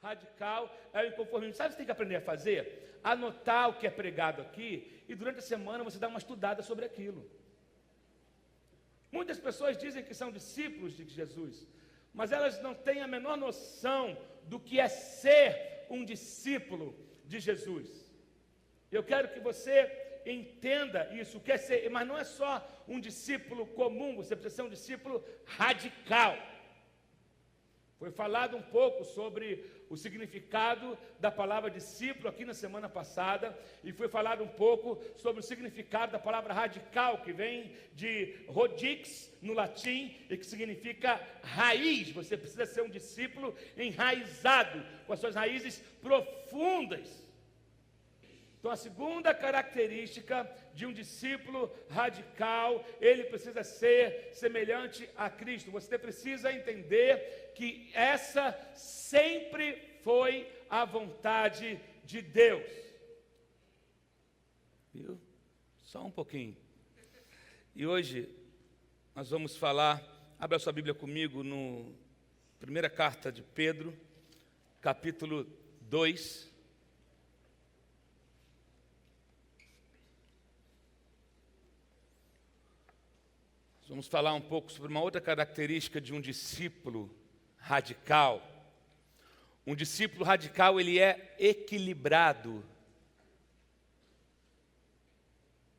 radical é o inconformismo. Sabe o que você tem que aprender a fazer? Anotar o que é pregado aqui e durante a semana você dá uma estudada sobre aquilo. Muitas pessoas dizem que são discípulos de Jesus, mas elas não têm a menor noção do que é ser um discípulo de Jesus. Eu quero que você entenda isso, o que é ser, mas não é só um discípulo comum, você precisa ser um discípulo radical. Foi falado um pouco sobre o significado da palavra discípulo aqui na semana passada, e foi falado um pouco sobre o significado da palavra radical, que vem de rodix no latim, e que significa raiz. Você precisa ser um discípulo enraizado, com as suas raízes profundas. Então, a segunda característica de um discípulo radical, ele precisa ser semelhante a Cristo. Você precisa entender que essa sempre foi a vontade de Deus. Viu? Só um pouquinho. E hoje nós vamos falar, abra a sua Bíblia comigo no primeira carta de Pedro, capítulo 2. Vamos falar um pouco sobre uma outra característica de um discípulo radical. Um discípulo radical, ele é equilibrado.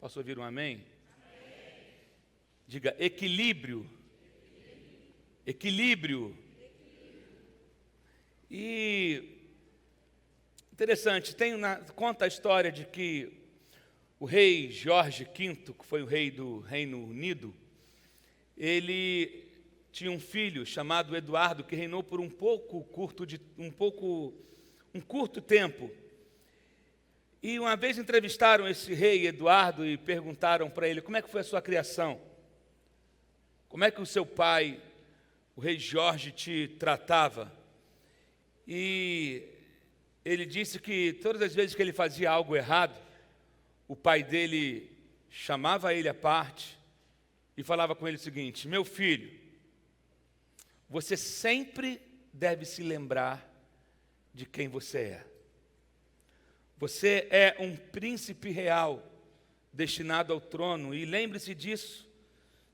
Posso ouvir um amém? Amém. Diga, equilíbrio. Equilíbrio. E interessante, conta a história de que o rei Jorge V, que foi o rei do Reino Unido, ele tinha um filho chamado Eduardo, que reinou por um curto tempo. E uma vez entrevistaram esse rei Eduardo e perguntaram para ele: como é que foi a sua criação? Como é que o seu pai, o rei Jorge, te tratava? E ele disse que todas as vezes que ele fazia algo errado, o pai dele chamava ele à parte e falava com ele o seguinte: meu filho, você sempre deve se lembrar de quem você é. Você é um príncipe real, destinado ao trono, e lembre-se disso.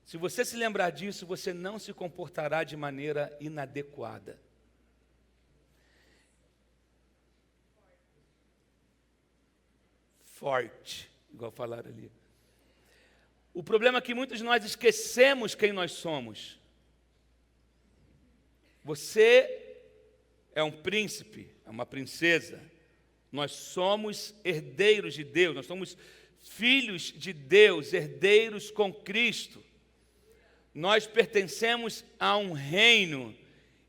Se você se lembrar disso, você não se comportará de maneira inadequada. Forte, igual falaram ali. O problema é que muitos de nós esquecemos quem nós somos. Você é um príncipe, é uma princesa. Nós somos herdeiros de Deus, nós somos filhos de Deus, herdeiros com Cristo. Nós pertencemos a um reino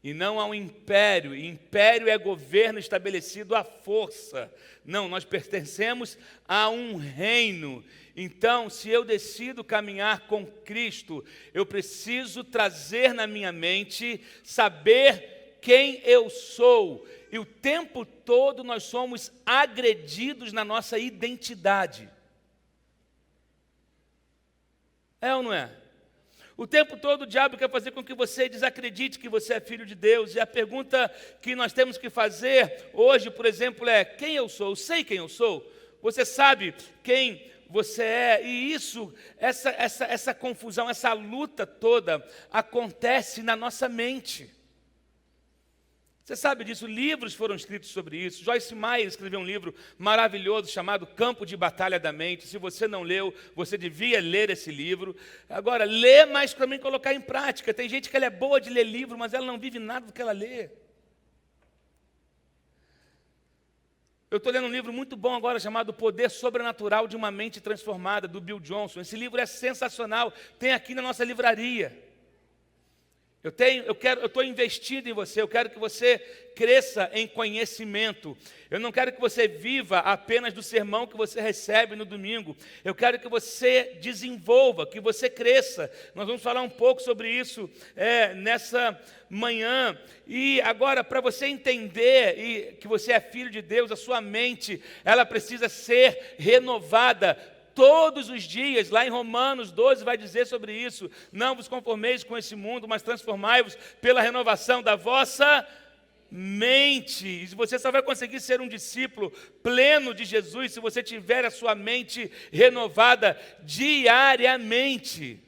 e não a um império. E império é governo estabelecido à força. Não, nós pertencemos a um reino. Então, se eu decido caminhar com Cristo, eu preciso trazer na minha mente, saber quem eu sou. E o tempo todo nós somos agredidos na nossa identidade. É ou não é? O tempo todo o diabo quer fazer com que você desacredite que você é filho de Deus. E a pergunta que nós temos que fazer hoje, por exemplo, é: quem eu sou? Eu sei quem eu sou? Você sabe quem você é? E essa confusão, essa luta toda acontece na nossa mente. Você sabe disso, livros foram escritos sobre isso. Joyce Meyer escreveu um livro maravilhoso chamado Campo de Batalha da Mente. Se você não leu, você devia ler esse livro. Agora, lê, mas também colocar em prática. Tem gente que ela é boa de ler livro, mas ela não vive nada do que ela lê. Eu estou lendo um livro muito bom agora chamado O Poder Sobrenatural de uma Mente Transformada, do Bill Johnson. Esse livro é sensacional, tem aqui na nossa livraria. Eu estou investindo em você, eu quero que você cresça em conhecimento. Eu não quero que você viva apenas do sermão que você recebe no domingo. Eu quero que você desenvolva, que você cresça. Nós vamos falar um pouco sobre isso nessa manhã. E agora, para você entender que você é filho de Deus, a sua mente, ela precisa ser renovada todos os dias. Lá em Romanos 12 vai dizer sobre isso: não vos conformeis com esse mundo, mas transformai-vos pela renovação da vossa mente. E você só vai conseguir ser um discípulo pleno de Jesus se você tiver a sua mente renovada diariamente.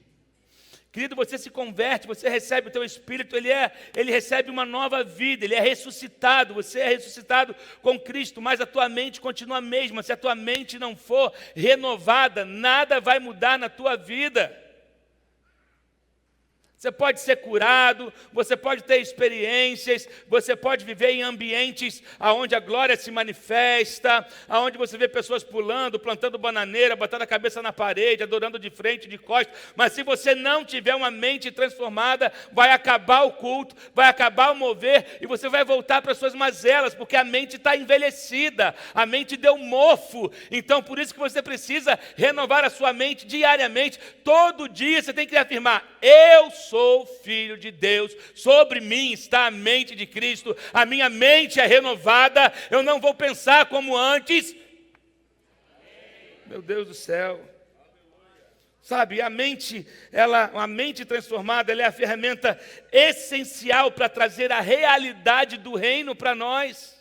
Querido, você se converte, você recebe o teu Espírito, ele recebe uma nova vida, ele é ressuscitado, você é ressuscitado com Cristo, mas a tua mente continua a mesma. Se a tua mente não for renovada, nada vai mudar na tua vida. Você pode ser curado, você pode ter experiências, você pode viver em ambientes onde a glória se manifesta, onde você vê pessoas pulando, plantando bananeira, botando a cabeça na parede, adorando de frente, de costas. Mas se você não tiver uma mente transformada, vai acabar o culto, vai acabar o mover e você vai voltar para as suas mazelas, porque a mente está envelhecida, a mente deu mofo. Então, por isso que você precisa renovar a sua mente diariamente. Todo dia você tem que afirmar: eu sou filho de Deus, sobre mim está a mente de Cristo, a minha mente é renovada, eu não vou pensar como antes. Meu Deus do céu. Sabe, a mente transformada, ela é a ferramenta essencial para trazer a realidade do reino para nós.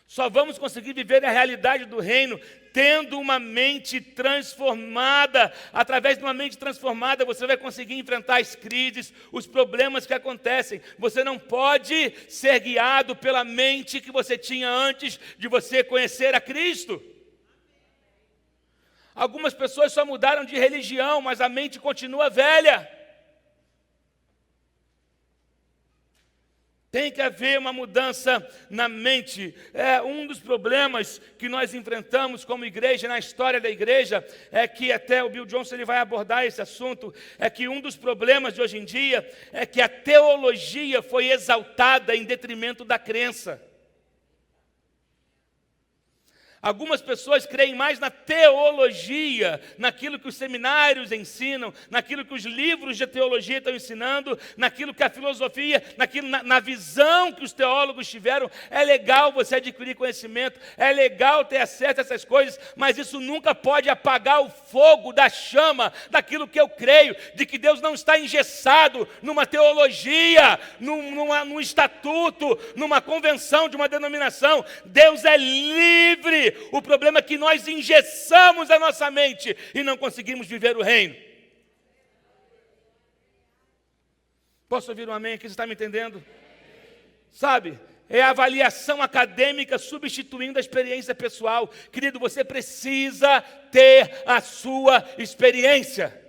Só vamos conseguir viver a realidade do reino tendo uma mente transformada. Através de uma mente transformada, você vai conseguir enfrentar as crises, os problemas que acontecem. Você não pode ser guiado pela mente que você tinha antes de você conhecer a Cristo. Algumas pessoas só mudaram de religião, mas a mente continua velha. Tem que haver uma mudança na mente. Um dos problemas que nós enfrentamos como igreja, na história da igreja, é que até o Bill Johnson ele vai abordar esse assunto, é que um dos problemas de hoje em dia é que a teologia foi exaltada em detrimento da crença. Algumas pessoas creem mais na teologia, naquilo que os seminários ensinam, naquilo que os livros de teologia estão ensinando, naquilo que a filosofia, na visão que os teólogos tiveram. É legal você adquirir conhecimento, é legal ter acesso a essas coisas, mas isso nunca pode apagar o fogo da chama daquilo que eu creio, de que Deus não está engessado numa teologia, num estatuto, numa convenção de uma denominação. Deus é livre. O problema é que nós engessamos a nossa mente e não conseguimos viver o reino. Posso ouvir um amém aqui? Você está me entendendo? Sabe, é a avaliação acadêmica substituindo a experiência pessoal. Querido, você precisa ter a sua experiência.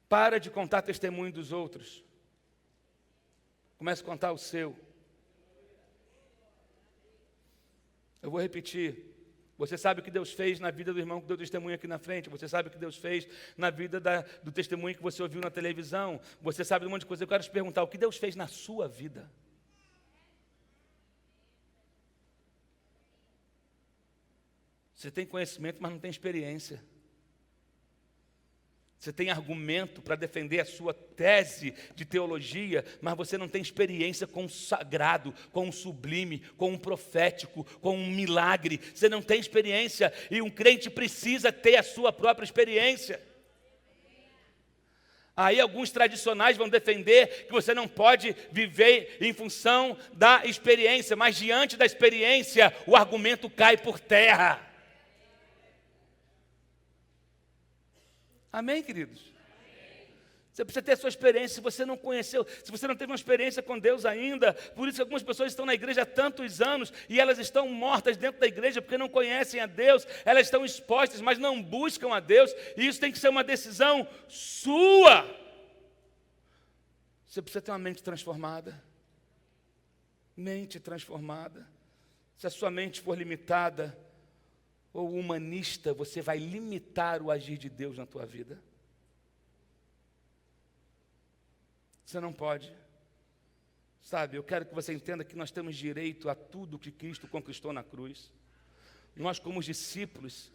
Para de contar testemunho dos outros. Comece a contar o seu. Eu vou repetir. Você sabe o que Deus fez na vida do irmão que deu testemunho aqui na frente. Você sabe o que Deus fez na vida do testemunho que você ouviu na televisão. Você sabe um monte de coisa. Eu quero te perguntar, o que Deus fez na sua vida? Você tem conhecimento, mas não tem experiência. Você tem argumento para defender a sua tese de teologia, mas você não tem experiência com o sagrado, com o sublime, com o profético, com um milagre. Você não tem experiência e um crente precisa ter a sua própria experiência. Aí alguns tradicionais vão defender que você não pode viver em função da experiência, mas diante da experiência o argumento cai por terra. Amém, queridos? Amém. Você precisa ter a sua experiência. Se você não conheceu, se você não teve uma experiência com Deus ainda, por isso que algumas pessoas estão na igreja há tantos anos e elas estão mortas dentro da igreja porque não conhecem a Deus, elas estão expostas, mas não buscam a Deus, e isso tem que ser uma decisão sua. Você precisa ter uma mente transformada. Mente transformada. Se a sua mente for limitada ou humanista, você vai limitar o agir de Deus na tua vida. Você não pode. Sabe, eu quero que você entenda que nós temos direito a tudo que Cristo conquistou na cruz. Nós como discípulos,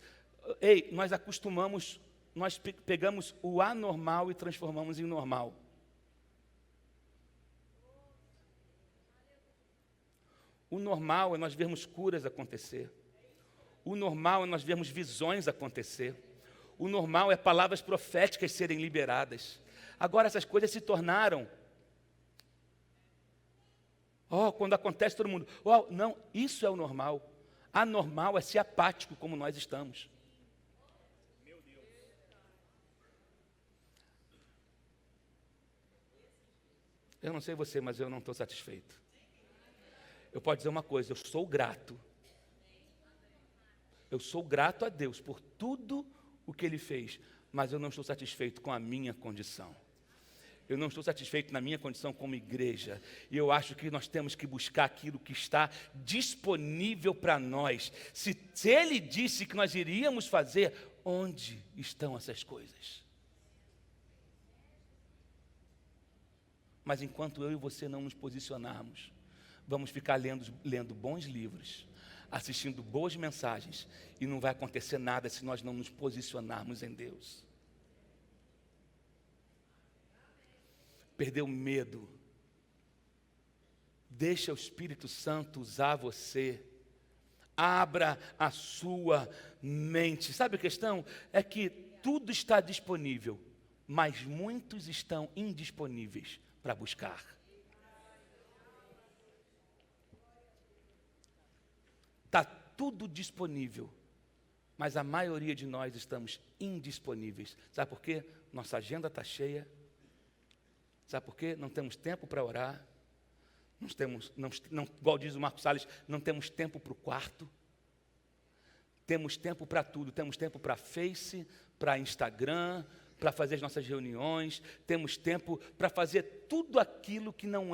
nós pegamos o anormal e transformamos em normal. O normal é nós vermos curas acontecer. O normal é nós vermos visões acontecer. O normal é palavras proféticas serem liberadas. Agora essas coisas se tornaram... quando acontece todo mundo... não, isso é o normal. Anormal é ser apático como nós estamos. Eu não sei você, mas eu não estou satisfeito. Eu posso dizer uma coisa, eu sou grato. Eu sou grato a Deus por tudo o que Ele fez, mas eu não estou satisfeito com a minha condição. Eu não estou satisfeito na minha condição como igreja. E eu acho que nós temos que buscar aquilo que está disponível para nós. Se Ele disse que nós iríamos fazer, onde estão essas coisas? Mas enquanto eu e você não nos posicionarmos, vamos ficar lendo bons livros, assistindo boas mensagens, e não vai acontecer nada se nós não nos posicionarmos em Deus. Perdeu o medo. Deixa o Espírito Santo usar você. Abra a sua mente. Sabe a questão? É que tudo está disponível, mas muitos estão indisponíveis para buscar. Está tudo disponível, mas a maioria de nós estamos indisponíveis. Sabe por quê? Nossa agenda está cheia. Sabe por quê? Não temos tempo para orar. Igual diz o Marcos Salles, não temos tempo para o quarto. Temos tempo para tudo. Temos tempo para Face, para Instagram, para fazer as nossas reuniões. Temos tempo para fazer tudo aquilo que não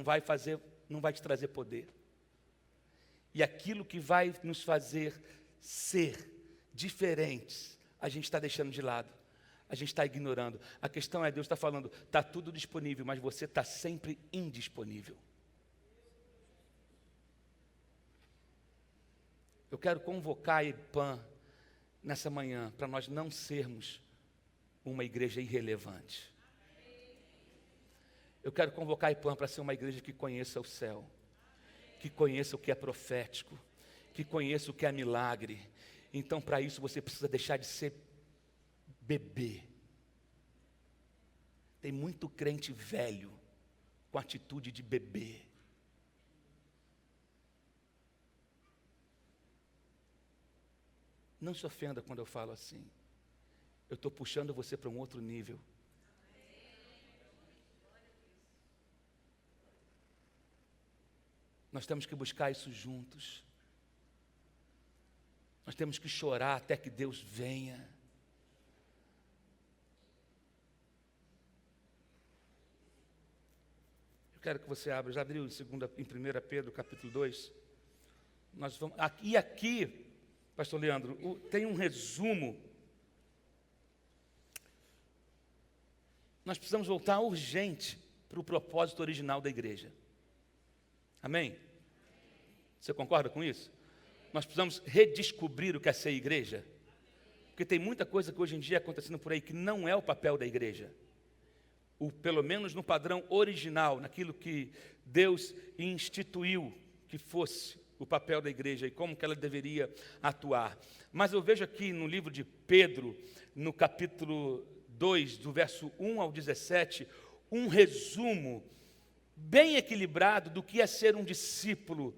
vai te trazer poder. E aquilo que vai nos fazer ser diferentes, a gente está deixando de lado. A gente está ignorando. A questão é, Deus está falando, está tudo disponível, mas você está sempre indisponível. Eu quero convocar a IPAM nessa manhã, para nós não sermos uma igreja irrelevante. Eu quero convocar a IPAM para ser uma igreja que conheça o céu, que conheça o que é profético, que conheça o que é milagre. Então, para isso, você precisa deixar de ser bebê. Tem muito crente velho com atitude de bebê. Não se ofenda quando eu falo assim. Eu estou puxando você para um outro nível. Nós temos que buscar isso juntos. Nós temos que chorar até que Deus venha. Eu quero que você abra, já abriu em 1 Pedro, capítulo 2. Nós vamos, aqui, pastor Leandro, tem um resumo. Nós precisamos voltar urgente para o propósito original da igreja. Amém? Você concorda com isso? Nós precisamos redescobrir o que é ser igreja. Porque tem muita coisa que hoje em dia acontecendo por aí que não é o papel da igreja. Pelo menos no padrão original, naquilo que Deus instituiu que fosse o papel da igreja e como que ela deveria atuar. Mas eu vejo aqui no livro de Pedro, no capítulo 2, do verso 1 ao 17, um resumo bem equilibrado do que é ser um discípulo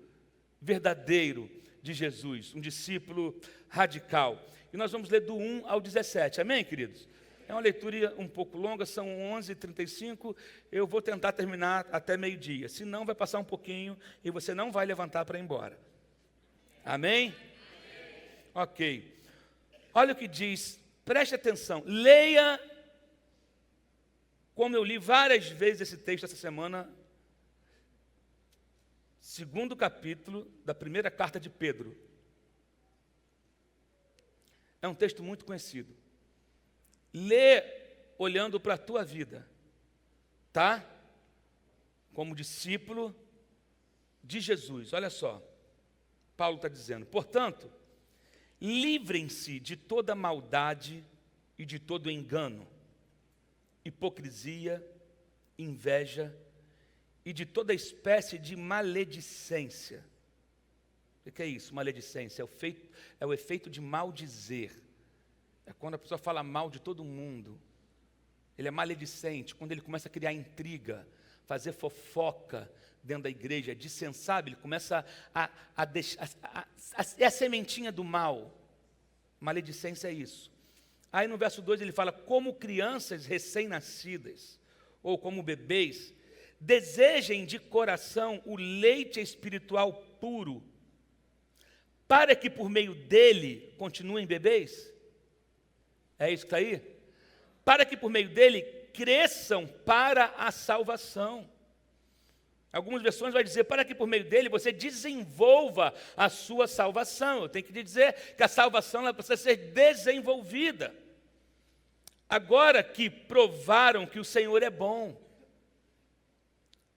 verdadeiro de Jesus, um discípulo radical. E nós vamos ler do 1 ao 17, amém, queridos? É uma leitura um pouco longa, são 11h35, eu vou tentar terminar até meio-dia, senão vai passar um pouquinho e você não vai levantar para ir embora. Amém? Ok. Olha o que diz, preste atenção, leia, como eu li várias vezes esse texto essa semana, segundo capítulo da primeira carta de Pedro. É um texto muito conhecido. Lê olhando para a tua vida, tá? Como discípulo de Jesus. Olha só, Paulo está dizendo, portanto, livrem-se de toda maldade e de todo engano, hipocrisia, inveja e de toda espécie de maledicência. O que é isso? Maledicência. É o efeito de maldizer. É quando a pessoa fala mal de todo mundo. Ele é maledicente. Quando ele começa a criar intriga, fazer fofoca dentro da igreja, dissensar, ele começa a deixar. É a sementinha do mal. Maledicência é isso. Aí no verso 2 ele fala: como crianças recém-nascidas, ou como bebês, desejem de coração o leite espiritual puro, para que por meio dele continuem bebês. É isso que está aí? Para que por meio dele cresçam para a salvação. Algumas versões vai dizer, para que por meio dele você desenvolva a sua salvação. Eu tenho que dizer que a salvação ela precisa ser desenvolvida. Agora que provaram que o Senhor é bom.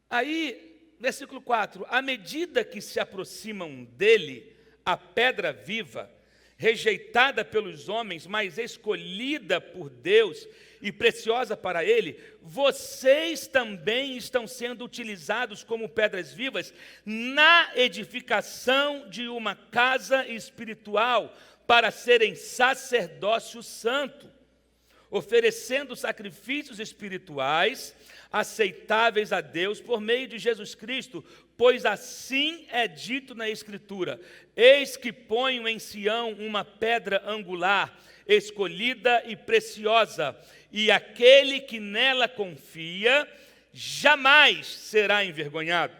Aí, versículo 4, à medida que se aproximam dele, a pedra viva, rejeitada pelos homens, mas escolhida por Deus e preciosa para Ele, vocês também estão sendo utilizados como pedras vivas na edificação de uma casa espiritual para serem sacerdócio santo, oferecendo sacrifícios espirituais aceitáveis a Deus por meio de Jesus Cristo, pois assim é dito na Escritura: eis que ponho em Sião uma pedra angular, escolhida e preciosa, e aquele que nela confia jamais será envergonhado.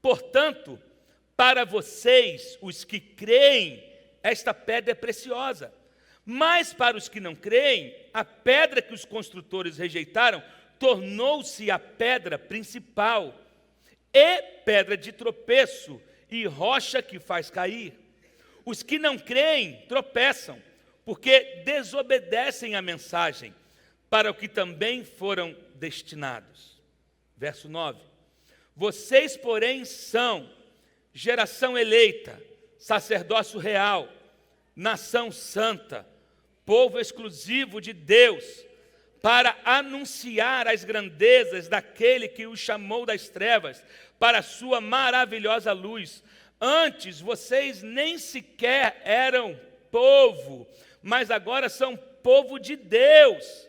Portanto, para vocês, os que creem, esta pedra é preciosa. Mas para os que não creem, a pedra que os construtores rejeitaram tornou-se a pedra principal, e pedra de tropeço, e rocha que faz cair. Os que não creem tropeçam, porque desobedecem a mensagem, para o que também foram destinados. Verso 9. Vocês, porém, são geração eleita, sacerdócio real, nação santa, povo exclusivo de Deus, para anunciar as grandezas daquele que os chamou das trevas para a sua maravilhosa luz. Antes vocês nem sequer eram povo, mas agora são povo de Deus.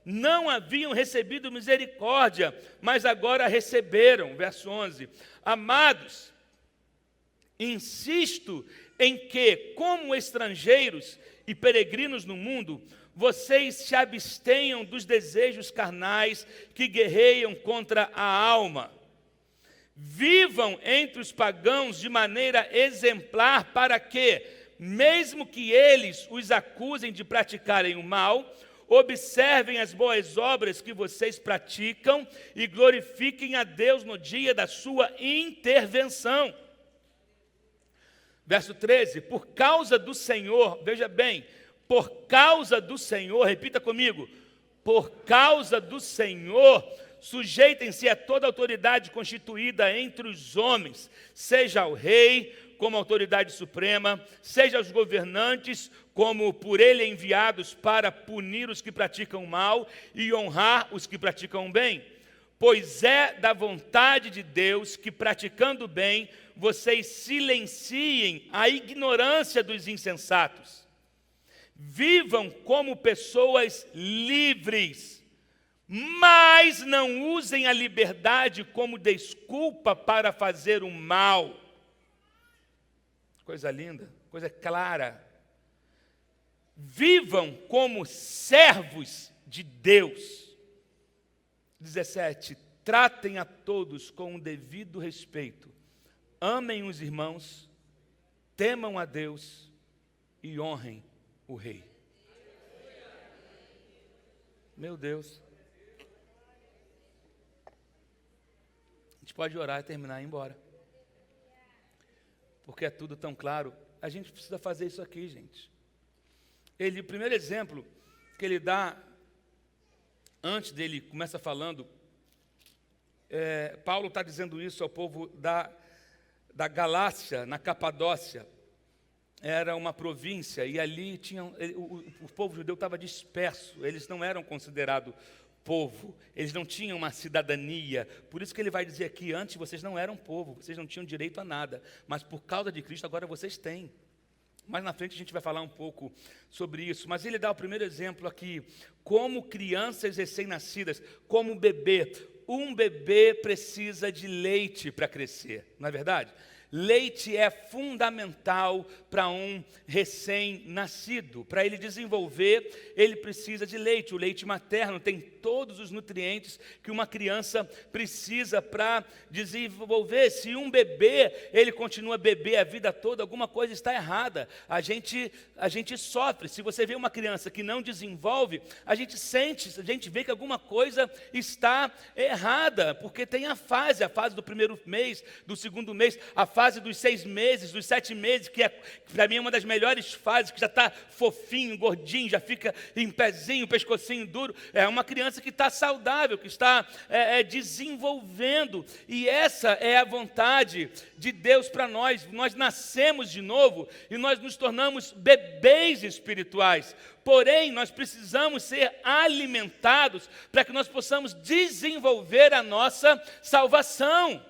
Não haviam recebido misericórdia, mas agora receberam. Verso 11. Amados, insisto em que, como estrangeiros e peregrinos no mundo, vocês se abstenham dos desejos carnais que guerreiam contra a alma. Vivam entre os pagãos de maneira exemplar, para que, mesmo que eles os acusem de praticarem o mal, observem as boas obras que vocês praticam e glorifiquem a Deus no dia da sua intervenção. Verso 13, por causa do Senhor, veja bem, por causa do Senhor, repita comigo, por causa do Senhor, sujeitem-se a toda autoridade constituída entre os homens, seja o rei como autoridade suprema, seja os governantes como por ele enviados para punir os que praticam mal e honrar os que praticam bem. Pois é da vontade de Deus que, praticando bem, vocês silenciem a ignorância dos insensatos. Vivam como pessoas livres, mas não usem a liberdade como desculpa para fazer o mal. Coisa linda, coisa clara. Vivam como servos de Deus. 17. Tratem a todos com o devido respeito. Amem os irmãos, temam a Deus e honrem o rei. Meu Deus. A gente pode orar e terminar e ir embora. Porque é tudo tão claro. A gente precisa fazer isso aqui, gente. O primeiro exemplo que ele dá, antes dele começa falando, Paulo está dizendo isso ao povo da Galácia, na Capadócia. Era uma província e ali o povo judeu estava disperso, eles não eram considerados povo, eles não tinham uma cidadania. Por isso que ele vai dizer aqui: antes vocês não eram povo, vocês não tinham direito a nada, mas por causa de Cristo agora vocês têm. Mais na frente a gente vai falar um pouco sobre isso, mas ele dá o primeiro exemplo aqui: como crianças recém-nascidas, como bebê. Um bebê precisa de leite para crescer, não é verdade? Leite é fundamental para um recém-nascido. Para ele desenvolver, ele precisa de leite. O leite materno tem todos os nutrientes que uma criança precisa para desenvolver. Se um bebê, ele continua bebê a vida toda, alguma coisa está errada. A gente sofre. Se você vê uma criança que não desenvolve, a gente sente, a gente vê que alguma coisa está errada, porque tem a fase do primeiro mês, do segundo mês, a fase dos 6 meses, dos 7 meses, que para mim é uma das melhores fases, que já está fofinho, gordinho, já fica em pezinho, pescocinho duro. É uma criança que está saudável, que está desenvolvendo, e essa é a vontade de Deus para nós. Nós nascemos de novo e nós nos tornamos bebês espirituais. Porém, nós precisamos ser alimentados para que nós possamos desenvolver a nossa salvação.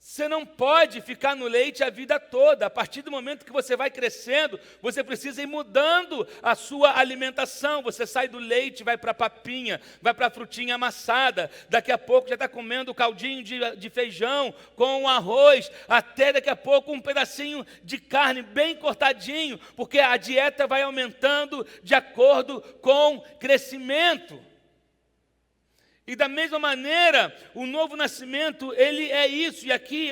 Você não pode ficar no leite a vida toda. A partir do momento que você vai crescendo, você precisa ir mudando a sua alimentação. Você sai do leite, vai para a papinha, vai para a frutinha amassada. Daqui a pouco já está comendo caldinho de feijão com arroz. Até daqui a pouco um pedacinho de carne bem cortadinho, porque a dieta vai aumentando de acordo com o crescimento. E da mesma maneira, o novo nascimento, ele é isso. E aqui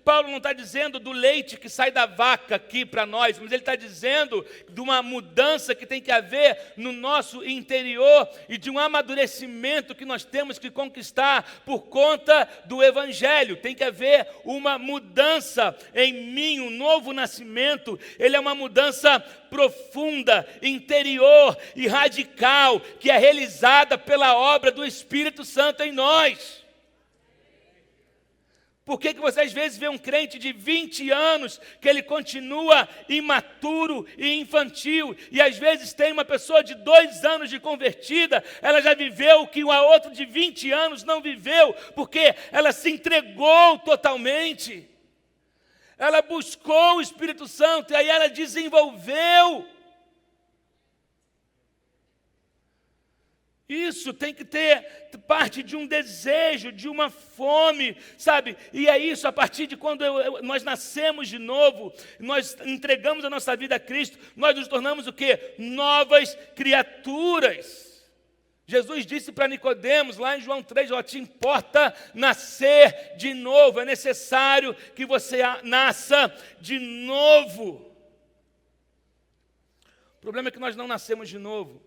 Paulo não está dizendo do leite que sai da vaca aqui para nós, mas ele está dizendo de uma mudança que tem que haver no nosso interior e de um amadurecimento que nós temos que conquistar por conta do Evangelho. Tem que haver uma mudança em mim, um novo nascimento. Ele é uma mudança profunda, interior e radical, que é realizada pela obra do Espírito Santo em nós. Por que você às vezes vê um crente de 20 anos que ele continua imaturo e infantil, e às vezes tem uma pessoa de 2 anos de convertida, ela já viveu o que a outra de 20 anos não viveu, porque ela se entregou totalmente. Ela buscou o Espírito Santo e aí ela desenvolveu. Isso tem que ter parte de um desejo, de uma fome, sabe? E é isso, a partir de quando nós nascemos de novo, nós entregamos a nossa vida a Cristo, nós nos tornamos o quê? Novas criaturas. Jesus disse para Nicodemos, lá em João 3, te importa nascer de novo, é necessário que você nasça de novo. O problema é que nós não nascemos de novo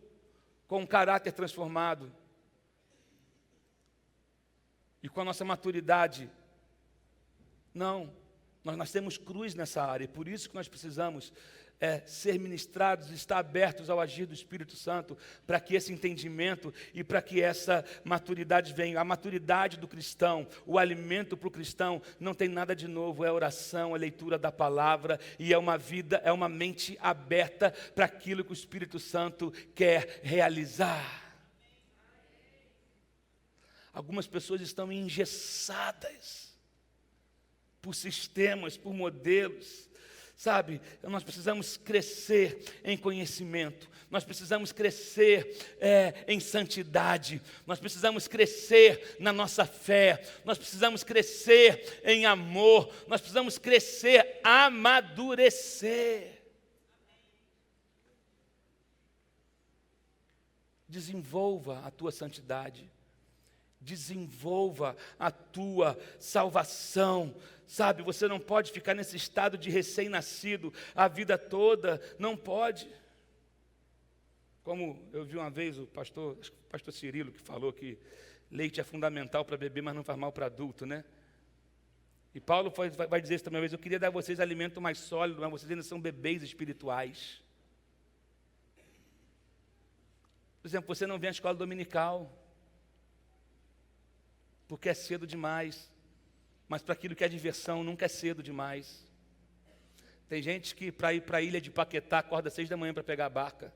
com um caráter transformado e com a nossa maturidade. Não, nós nascemos cruz nessa área, e por isso que nós precisamos ser ministrados, estar abertos ao agir do Espírito Santo, para que esse entendimento e para que essa maturidade venha. A maturidade do cristão, o alimento para o cristão, não tem nada de novo, é oração, é leitura da palavra, e é uma vida, é uma mente aberta para aquilo que o Espírito Santo quer realizar. Algumas pessoas estão engessadas por sistemas, por modelos. Sabe, nós precisamos crescer em conhecimento, nós precisamos crescer em santidade, nós precisamos crescer na nossa fé, nós precisamos crescer em amor, nós precisamos crescer, amadurecer. Desenvolva a tua santidade, desenvolva a tua salvação. Sabe, você não pode ficar nesse estado de recém-nascido a vida toda, não pode. Como eu vi uma vez o pastor Cirilo, que falou que leite é fundamental para bebê, mas não faz mal para adulto, né? E Paulo vai dizer isso também uma vez: eu queria dar a vocês alimento mais sólido, mas vocês ainda são bebês espirituais. Por exemplo, você não vem à escola dominical, porque é cedo demais. Mas para aquilo que é diversão, nunca é cedo demais. Tem gente que para ir para a ilha de Paquetá acorda às 6 da manhã para pegar a barca.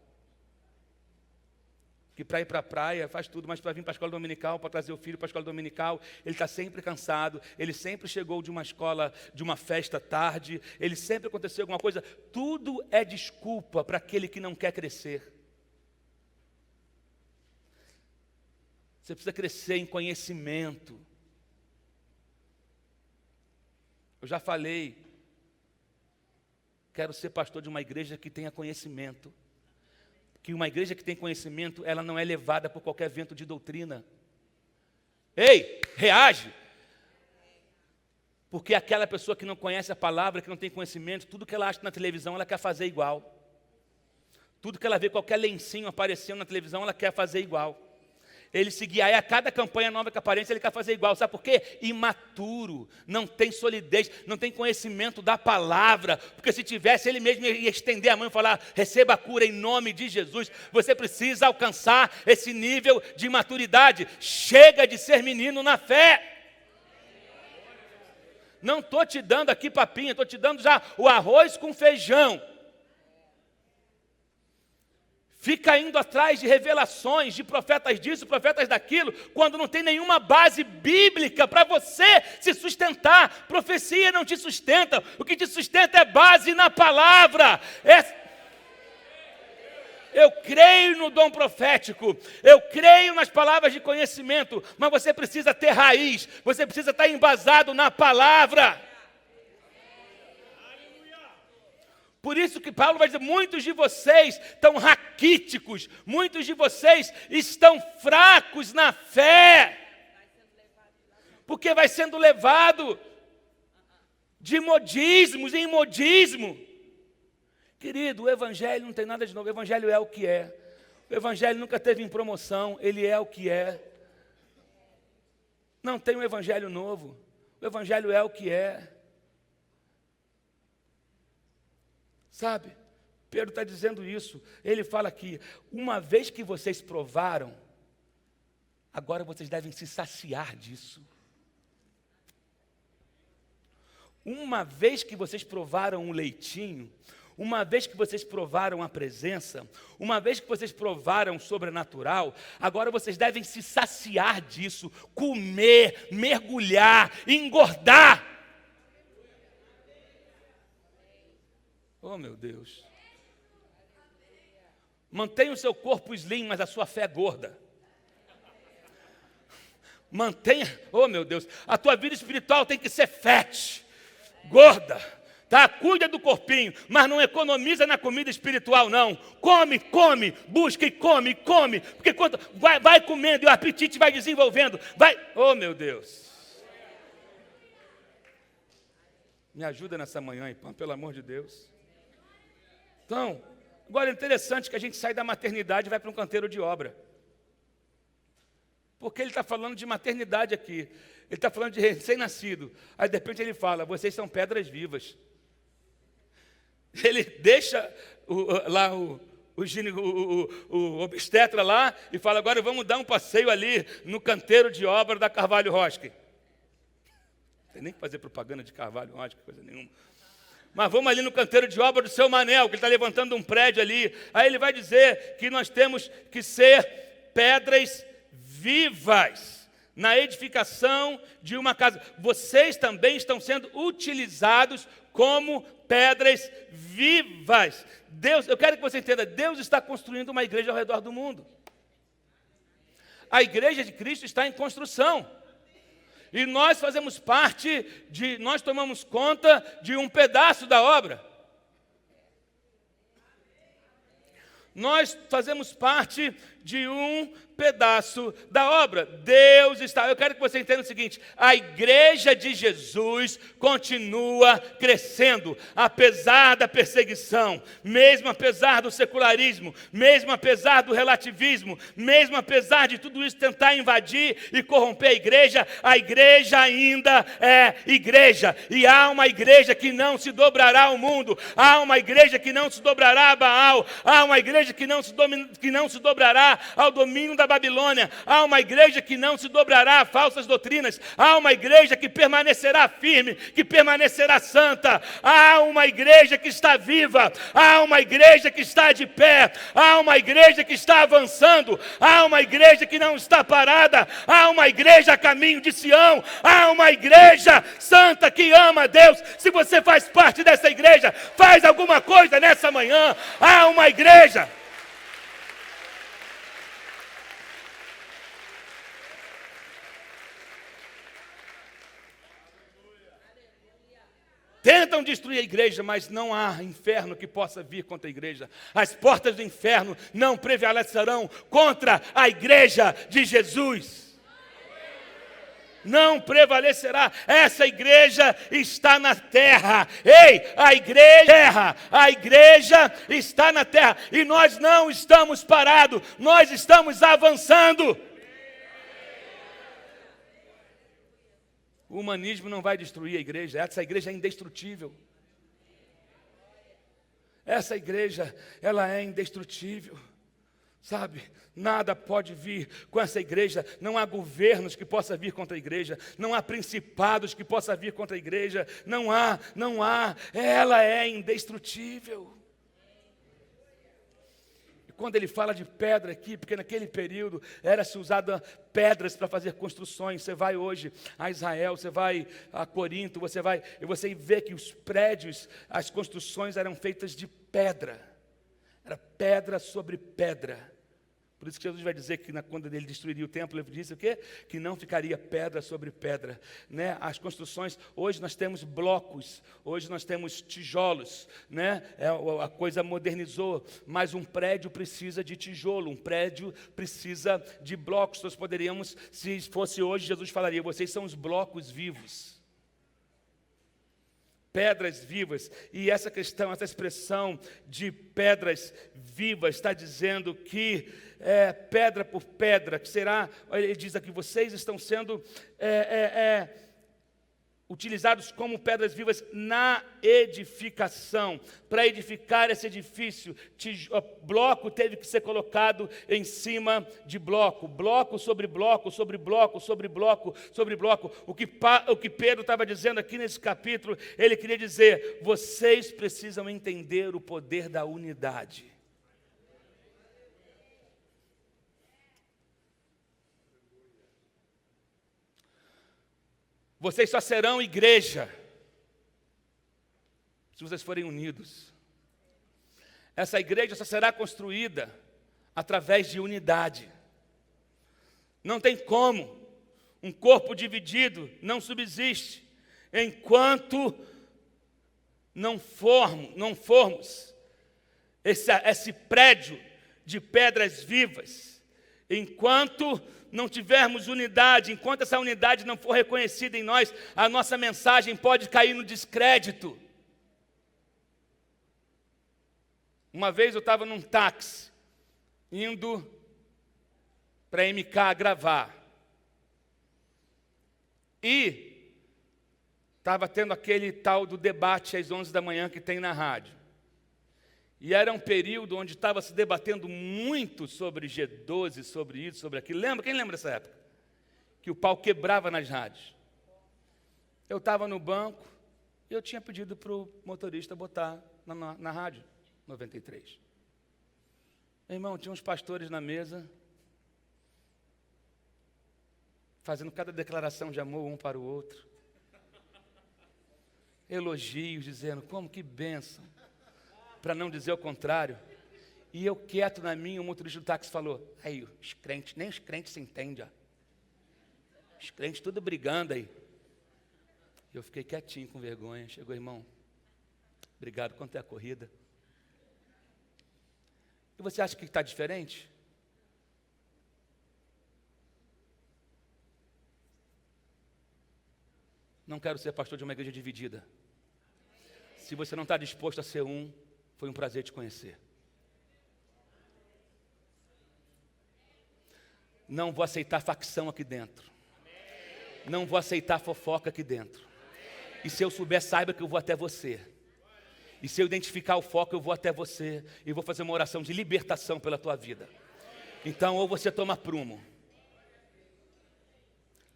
que para ir para a praia faz tudo, mas para vir para a escola dominical, para trazer o filho para a escola dominical, ele está sempre cansado, ele sempre chegou de uma escola, de uma festa tarde, ele sempre aconteceu alguma coisa. Tudo é desculpa para aquele que não quer crescer. Você precisa crescer em conhecimento. Eu já falei, quero ser pastor de uma igreja que tenha conhecimento. Que uma igreja que tem conhecimento, ela não é levada por qualquer vento de doutrina. Ei, reage! Porque aquela pessoa que não conhece a palavra, que não tem conhecimento, tudo que ela acha na televisão, ela quer fazer igual. Tudo que ela vê, qualquer lencinho aparecendo na televisão, ela quer fazer igual. Ele seguia, aí a cada campanha nova que aparece, ele quer fazer igual. Sabe por quê? Imaturo, não tem solidez, não tem conhecimento da palavra. Porque se tivesse, ele mesmo ia estender a mão e falar, receba a cura em nome de Jesus. Você precisa alcançar esse nível de maturidade. Chega de ser menino na fé. Não estou te dando aqui papinha, estou te dando já o arroz com feijão. Fica indo atrás de revelações, de profetas disso, profetas daquilo, quando não tem nenhuma base bíblica para você se sustentar. Profecia não te sustenta, o que te sustenta é base na palavra. Eu creio no dom profético, eu creio nas palavras de conhecimento, mas você precisa ter raiz, você precisa estar embasado na palavra. Por isso que Paulo vai dizer, muitos de vocês estão raquíticos, muitos de vocês estão fracos na fé. Porque vai sendo levado de modismos em modismo. Querido, o evangelho não tem nada de novo, o evangelho é o que é. O evangelho nunca teve em promoção, ele é o que é. Não tem um evangelho novo, o evangelho é o que é. Sabe, Pedro está dizendo isso, ele fala aqui, uma vez que vocês provaram, agora vocês devem se saciar disso. Uma vez que vocês provaram um leitinho, uma vez que vocês provaram a presença, uma vez que vocês provaram o sobrenatural, agora vocês devem se saciar disso, comer, mergulhar, engordar. Oh, meu Deus. Mantenha o seu corpo slim, mas a sua fé é gorda. Mantenha, oh meu Deus, a tua vida espiritual tem que ser fat, gorda. Tá? Cuida do corpinho, mas não economiza na comida espiritual, não. Come, come, busca e come, come. Porque quando vai comendo e o apetite vai desenvolvendo. Vai, oh meu Deus. Me ajuda nessa manhã, Ipan, pelo amor de Deus. Então, agora é interessante que a gente sai da maternidade e vai para um canteiro de obra. Porque ele está falando de maternidade aqui. Ele está falando de recém-nascido. Aí, de repente, ele fala, vocês são pedras vivas. Ele deixa o obstetra lá e fala, agora vamos dar um passeio ali no canteiro de obra da Carvalho Rosque. Não tem nem que fazer propaganda de Carvalho Rosque, coisa nenhuma. Mas vamos ali no canteiro de obra do seu Manel, que ele está levantando um prédio ali. Aí ele vai dizer que nós temos que ser pedras vivas na edificação de uma casa. Vocês também estão sendo utilizados como pedras vivas. Deus, eu quero que você entenda, Deus está construindo uma igreja ao redor do mundo. A igreja de Cristo está em construção. E nós fazemos parte nós tomamos conta de um pedaço da obra. Nós fazemos parte de um pedaço da obra. Deus está... Eu quero que você entenda o seguinte, a igreja de Jesus continua crescendo, apesar da perseguição, mesmo apesar do secularismo, mesmo apesar do relativismo, mesmo apesar de tudo isso tentar invadir e corromper a igreja ainda é igreja. E há uma igreja que não se dobrará ao mundo, há uma igreja que não se dobrará a Baal, há uma igreja que não se dobrará ao domínio da Babilônia. Há uma igreja que não se dobrará a falsas doutrinas. Há uma igreja que permanecerá firme, que permanecerá santa. Há uma igreja que está viva. Há uma igreja que está de pé. Há uma igreja que está avançando. Há uma igreja que não está parada. Há uma igreja a caminho de Sião. Há uma igreja santa que ama a Deus. Se você faz parte dessa igreja, faz alguma coisa nessa manhã. Há uma igreja. Tentam destruir a igreja, mas não há inferno que possa vir contra a igreja. As portas do inferno não prevalecerão contra a igreja de Jesus. Não prevalecerá. Essa igreja está na terra. Ei, a igreja está na terra. E nós não estamos parados, nós estamos avançando. O humanismo não vai destruir a igreja. Essa igreja é indestrutível. Essa igreja, ela é indestrutível. Sabe, nada pode vir com essa igreja. Não há governos que possam vir contra a igreja. Não há principados que possam vir contra a igreja. Não há. Ela é indestrutível. Quando ele fala de pedra aqui, porque naquele período era-se usada pedras para fazer construções. Você vai hoje a Israel, você vai a Corinto, você vê que os prédios, as construções eram feitas de pedra. Era pedra sobre pedra. Por isso que Jesus vai dizer que quando ele destruiria o templo, ele disse o quê? Que não ficaria pedra sobre pedra. Né? As construções, hoje nós temos blocos, hoje nós temos tijolos. Né? A coisa modernizou, mas um prédio precisa de tijolo, um prédio precisa de blocos. Nós poderíamos, se fosse hoje, Jesus falaria, vocês são os blocos vivos. Pedras vivas, e essa questão, essa expressão de pedras vivas está dizendo que pedra por pedra, que será, ele diz aqui, vocês estão sendo utilizados como pedras vivas na edificação. Para edificar esse edifício, bloco teve que ser colocado em cima de bloco, bloco sobre bloco, sobre bloco, sobre bloco, sobre bloco. O que Pedro estava dizendo aqui nesse capítulo, ele queria dizer, vocês precisam entender o poder da unidade. Vocês só serão igreja se vocês forem unidos. Essa igreja só será construída através de unidade. Não tem como. Um corpo dividido não subsiste enquanto não formos esse prédio de pedras vivas. Enquanto não tivermos unidade, enquanto essa unidade não for reconhecida em nós, a nossa mensagem pode cair no descrédito. Uma vez eu estava num táxi, indo para MK gravar. E estava tendo aquele tal do debate às 11 da manhã que tem na rádio. E era um período onde estava se debatendo muito sobre G12, sobre isso, sobre aquilo. Lembra? Quem lembra dessa época? Que o pau quebrava nas rádios. Eu estava no banco e eu tinha pedido para o motorista botar na rádio 93. Meu irmão, tinha uns pastores na mesa, fazendo cada declaração de amor um para o outro. Elogios, dizendo, como que bênção. Para não dizer o contrário. E eu quieto na minha, o motorista do táxi falou, aí, os crentes, nem os crentes se entendem, ó. Os crentes tudo brigando aí. Eu fiquei quietinho, com vergonha. Chegou, irmão, obrigado, quanto é a corrida? E você acha que está diferente? Não quero ser pastor de uma igreja dividida. Se você não está disposto a ser um, foi um prazer te conhecer. Não vou aceitar facção aqui dentro. Não vou aceitar fofoca aqui dentro. E se eu souber, saiba que eu vou até você. E se eu identificar o foco, eu vou até você. E vou fazer uma oração de libertação pela tua vida. Então, ou você toma prumo.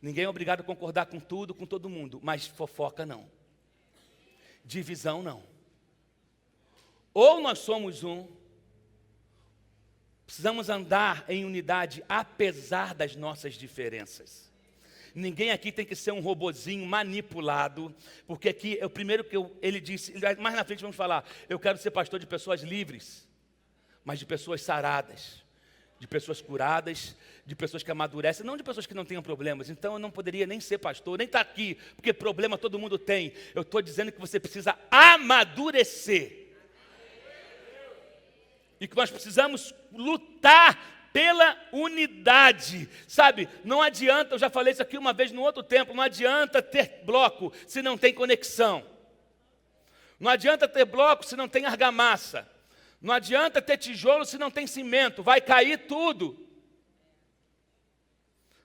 Ninguém é obrigado a concordar com tudo, com todo mundo, mas fofoca não. Divisão não. Ou nós somos um, precisamos andar em unidade apesar das nossas diferenças. Ninguém aqui tem que ser um robozinho manipulado, porque aqui é o primeiro que ele disse, mais na frente vamos falar, eu quero ser pastor de pessoas livres, mas de pessoas saradas, de pessoas curadas, de pessoas que amadurecem, não de pessoas que não tenham problemas. Então eu não poderia nem ser pastor, nem estar aqui, porque problema todo mundo tem. Eu estou dizendo que você precisa amadurecer. E que nós precisamos lutar pela unidade, sabe? Não adianta, eu já falei isso aqui uma vez no outro tempo, não adianta ter bloco se não tem conexão. Não adianta ter bloco se não tem argamassa. Não adianta ter tijolo se não tem cimento, vai cair tudo.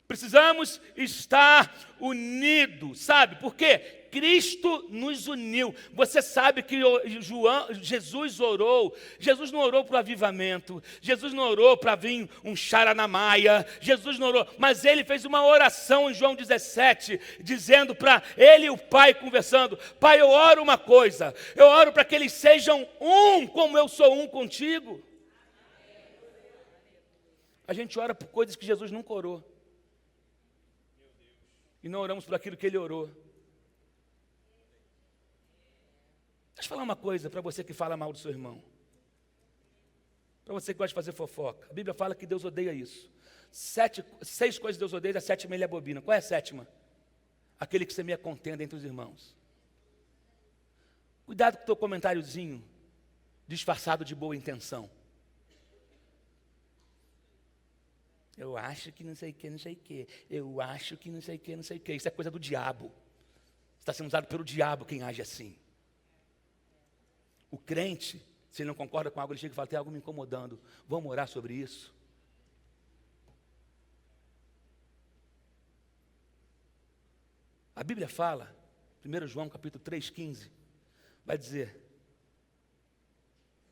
Precisamos estar unidos, sabe? Por quê? Cristo nos uniu. Você sabe que Jesus orou. Jesus não orou para o avivamento. Jesus não orou para vir um charanamaia. Jesus não orou. Mas ele fez uma oração em João 17, dizendo para ele e o Pai conversando: Pai, eu oro uma coisa. Eu oro para que eles sejam um, como eu sou um contigo. A gente ora por coisas que Jesus nunca orou. E não oramos por aquilo que ele orou. Deixa eu falar uma coisa para você que fala mal do seu irmão. Para você que gosta de fazer fofoca. A Bíblia fala que Deus odeia isso. 6 coisas Deus odeia, a 7ª ele abomina. Qual é a 7ª? Aquele que semeia contenda entre os irmãos. Cuidado com o teu comentáriozinho disfarçado de boa intenção. Eu acho que não sei o que, não sei o que. Eu acho que não sei o que, não sei o que. Isso é coisa do diabo. Está sendo usado pelo diabo quem age assim. O crente, se ele não concorda com algo, ele chega e fala: tem algo me incomodando. Vamos orar sobre isso? A Bíblia fala, 1 João capítulo 3,15, vai dizer,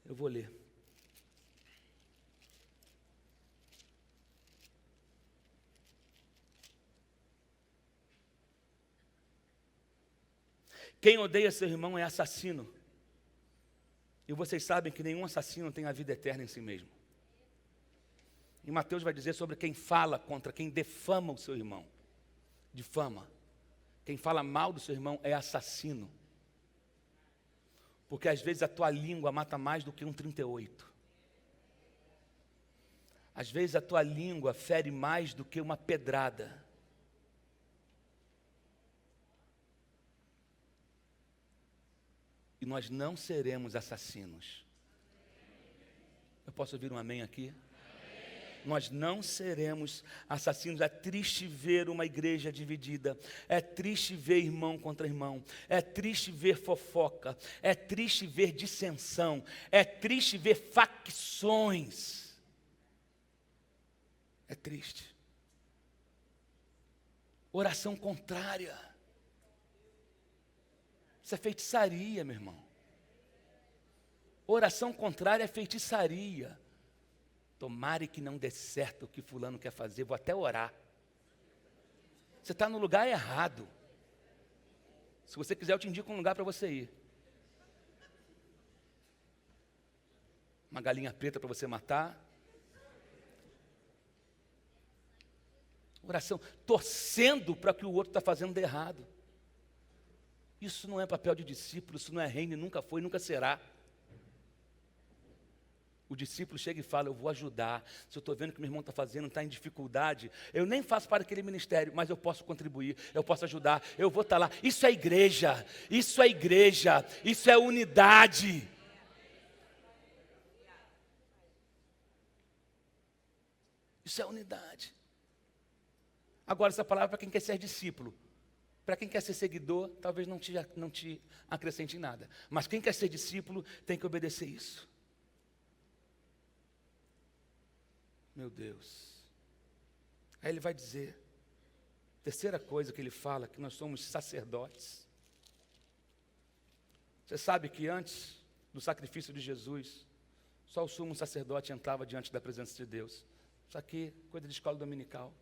eu vou ler. Quem odeia seu irmão é assassino. E vocês sabem que nenhum assassino tem a vida eterna em si mesmo. E Mateus vai dizer sobre quem fala contra, quem defama o seu irmão. Difama. Quem fala mal do seu irmão é assassino. Porque às vezes a tua língua mata mais do que um 38. Às vezes a tua língua fere mais do que uma pedrada. E nós não seremos assassinos. Eu posso ouvir um amém aqui? Amém. Nós não seremos assassinos. É triste ver uma igreja dividida. É triste ver irmão contra irmão. É triste ver fofoca. É triste ver dissensão. É triste ver facções. É triste. Oração contrária. Isso é feitiçaria, meu irmão. Oração contrária é feitiçaria. Tomare que não dê certo o que fulano quer fazer, vou até orar. Você está no lugar errado. Se você quiser, eu te indico um lugar para você ir. Uma galinha preta para você matar. Oração, torcendo para que o outro está fazendo de errado. Isso não é papel de discípulo, isso não é reino, nunca foi, nunca será. O discípulo chega e fala: eu vou ajudar. Se eu estou vendo que meu irmão está fazendo, está em dificuldade, eu nem faço para aquele ministério, mas eu posso contribuir, eu posso ajudar, eu vou estar lá. Isso é igreja, isso é igreja, isso é unidade. Isso é unidade. Agora, essa palavra é para quem quer ser discípulo. Para quem quer ser seguidor, talvez não te acrescente em nada. Mas quem quer ser discípulo tem que obedecer isso. Meu Deus. Aí ele vai dizer, terceira coisa que ele fala, que nós somos sacerdotes. Você sabe que antes do sacrifício de Jesus, só o sumo sacerdote entrava diante da presença de Deus. Isso aqui, coisa de escola dominical.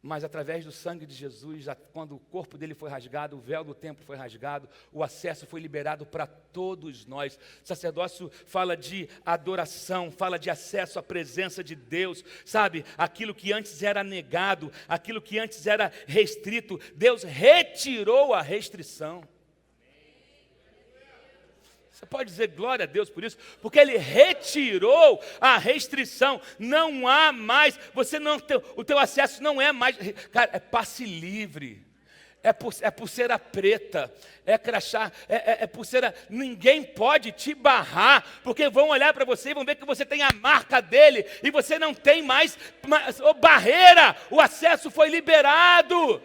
Mas através do sangue de Jesus, quando o corpo dele foi rasgado, o véu do templo foi rasgado, o acesso foi liberado para todos nós. O sacerdócio fala de adoração, fala de acesso à presença de Deus, sabe? Aquilo que antes era negado, aquilo que antes era restrito, Deus retirou a restrição. Você pode dizer glória a Deus por isso, porque Ele retirou a restrição. Não há mais, o teu acesso não é mais, cara, é passe livre, é pulseira preta, é crachá, é pulseira, ninguém pode te barrar, porque vão olhar para você e vão ver que você tem a marca dele, e você não tem mais barreira, o acesso foi liberado.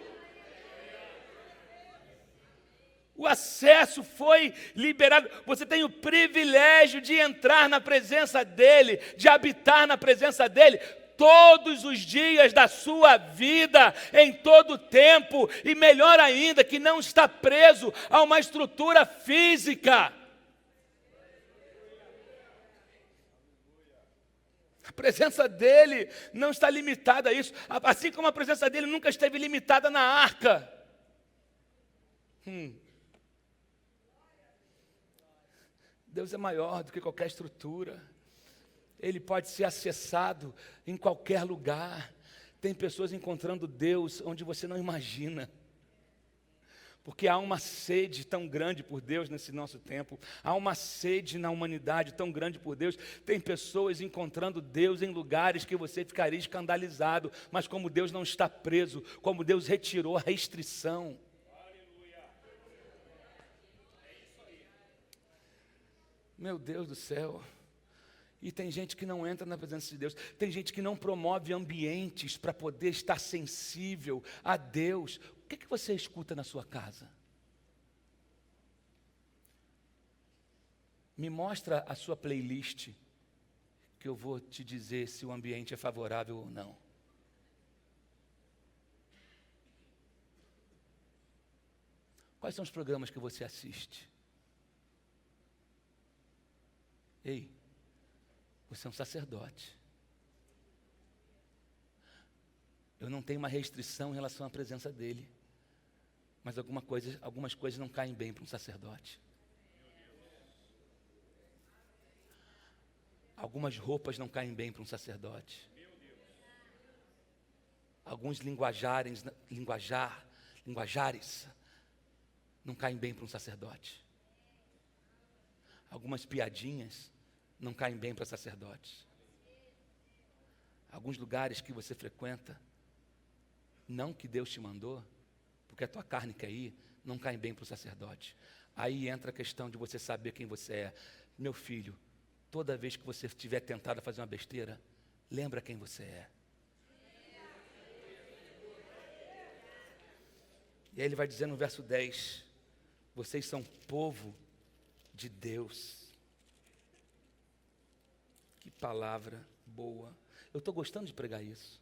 O acesso foi liberado. Você tem o privilégio de entrar na presença dEle, de habitar na presença dEle, todos os dias da sua vida, em todo o tempo, e melhor ainda, que não está preso a uma estrutura física. A presença dEle não está limitada a isso, assim como a presença dEle nunca esteve limitada na arca. Deus é maior do que qualquer estrutura. Ele pode ser acessado em qualquer lugar. Tem pessoas encontrando Deus onde você não imagina. Porque há uma sede tão grande por Deus nesse nosso tempo. Há uma sede na humanidade tão grande por Deus. Tem pessoas encontrando Deus em lugares que você ficaria escandalizado. Mas como Deus não está preso, como Deus retirou a restrição. Meu Deus do céu. E tem gente que não entra na presença de Deus. Tem gente que não promove ambientes para poder estar sensível a Deus. O que você escuta na sua casa? Me mostra a sua playlist, que eu vou te dizer se o ambiente é favorável ou não. Quais são os programas que você assiste? Ei, você é um sacerdote. Eu não tenho uma restrição em relação à presença dEle. Mas algumas coisas não caem bem para um sacerdote. Algumas roupas não caem bem para um sacerdote. Alguns linguajares não caem bem para um sacerdote. Algumas piadinhas não caem bem para sacerdotes. Alguns lugares que você frequenta, não que Deus te mandou, porque a tua carne quer ir, não caem bem para o sacerdote. Aí entra a questão de você saber quem você é. Meu filho, toda vez que você estiver tentado a fazer uma besteira, lembra quem você é. E aí ele vai dizer no verso 10, vocês são povo de Deus. Que palavra boa. Eu estou gostando de pregar isso.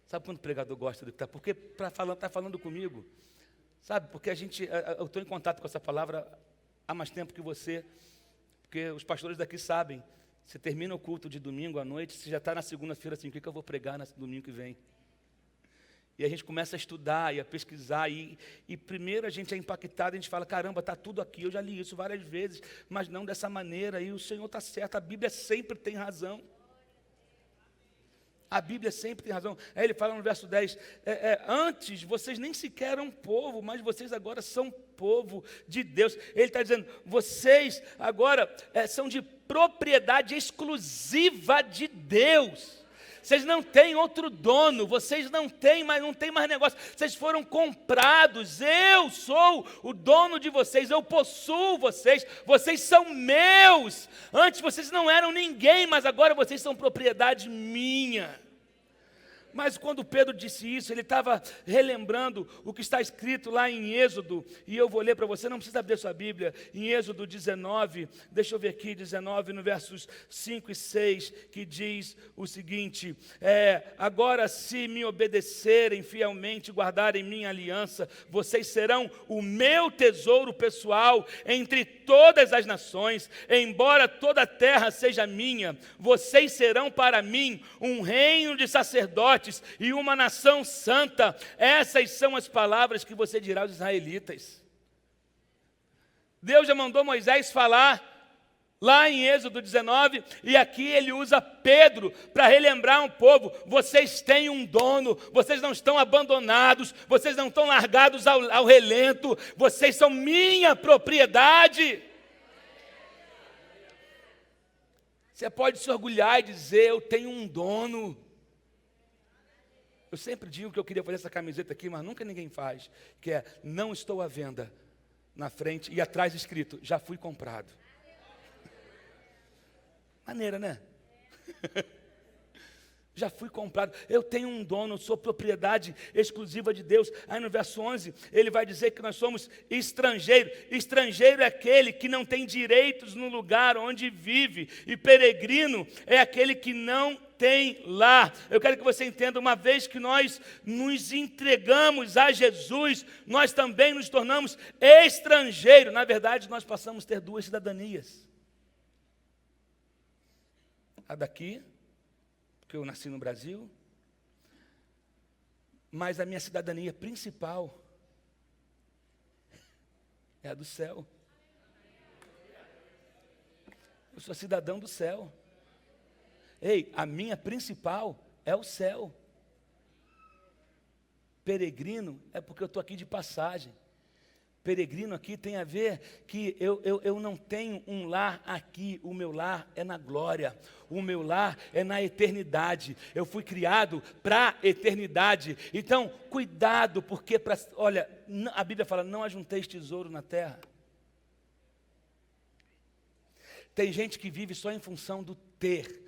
Sabe quando o pregador gosta do que está? Porque está falando comigo. Sabe, porque eu estou em contato com essa palavra há mais tempo que você. Porque os pastores daqui sabem. Você termina o culto de domingo à noite, você já está na segunda-feira assim, o que eu vou pregar no domingo que vem? E a gente começa a estudar e a pesquisar, e primeiro a gente é impactado, a gente fala, caramba, está tudo aqui, eu já li isso várias vezes, mas não dessa maneira, e o Senhor está certo, a Bíblia sempre tem razão. A Bíblia sempre tem razão. Aí ele fala no verso 10, antes vocês nem sequer eram povo, mas vocês agora são povo de Deus. Ele está dizendo, vocês agora são de propriedade exclusiva de Deus. Vocês não têm outro dono, vocês não têm mais negócio, vocês foram comprados, eu sou o dono de vocês, eu possuo vocês, vocês são meus. Antes vocês não eram ninguém, mas agora vocês são propriedade minha. Mas quando Pedro disse isso, ele estava relembrando o que está escrito lá em Êxodo, e eu vou ler para você, não precisa abrir sua Bíblia, em Êxodo 19, deixa eu ver aqui, 19, no versos 5 e 6, que diz o seguinte: agora se me obedecerem fielmente, guardarem minha aliança, vocês serão o meu tesouro pessoal entre todas as nações, embora toda a terra seja minha, vocês serão para mim um reino de sacerdotes e uma nação santa. Essas são as palavras que você dirá aos israelitas. Deus já mandou Moisés falar lá em Êxodo 19, e aqui ele usa Pedro para relembrar um povo: vocês têm um dono, vocês não estão abandonados, vocês não estão largados ao relento, vocês são minha propriedade. Você pode se orgulhar e dizer: eu tenho um dono. Eu sempre digo que eu queria fazer essa camiseta aqui, mas nunca ninguém faz, que é: não estou à venda, na frente e atrás escrito: já fui comprado. Maneira, né? Já fui comprado, eu tenho um dono, eu sou propriedade exclusiva de Deus. Aí no verso 11, ele vai dizer que nós somos estrangeiros. Estrangeiro é aquele que não tem direitos no lugar onde vive, e peregrino é aquele que não tem lar. Eu quero que você entenda, uma vez que nós nos entregamos a Jesus, nós também nos tornamos estrangeiros. Na verdade, nós passamos a ter duas cidadanias. A daqui, porque eu nasci no Brasil, mas a minha cidadania principal é a do céu. Eu sou cidadão do céu. Ei, a minha principal é o céu. Peregrino é porque eu estou aqui de passagem. Peregrino aqui tem a ver que eu não tenho um lar aqui, o meu lar é na glória, o meu lar é na eternidade. Eu fui criado para a eternidade. Então, cuidado, porque, olha, a Bíblia fala: não ajunteis tesouro na terra. Tem gente que vive só em função do ter,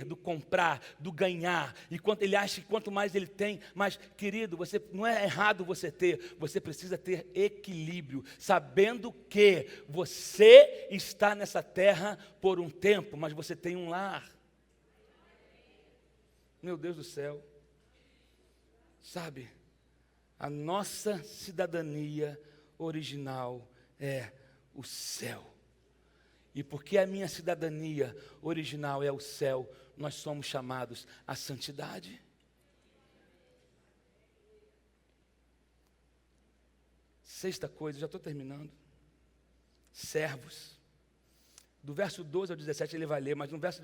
do comprar, do ganhar, e ele acha que quanto mais ele tem, mais, querido, não é errado você ter, você precisa ter equilíbrio, sabendo que você está nessa terra por um tempo, mas você tem um lar. Meu Deus do céu, sabe, a nossa cidadania original é o céu. E porque a minha cidadania original é o céu, nós somos chamados à santidade. Sexta coisa, já estou terminando. Servos. Do verso 12 ao 17 ele vai ler, mas no verso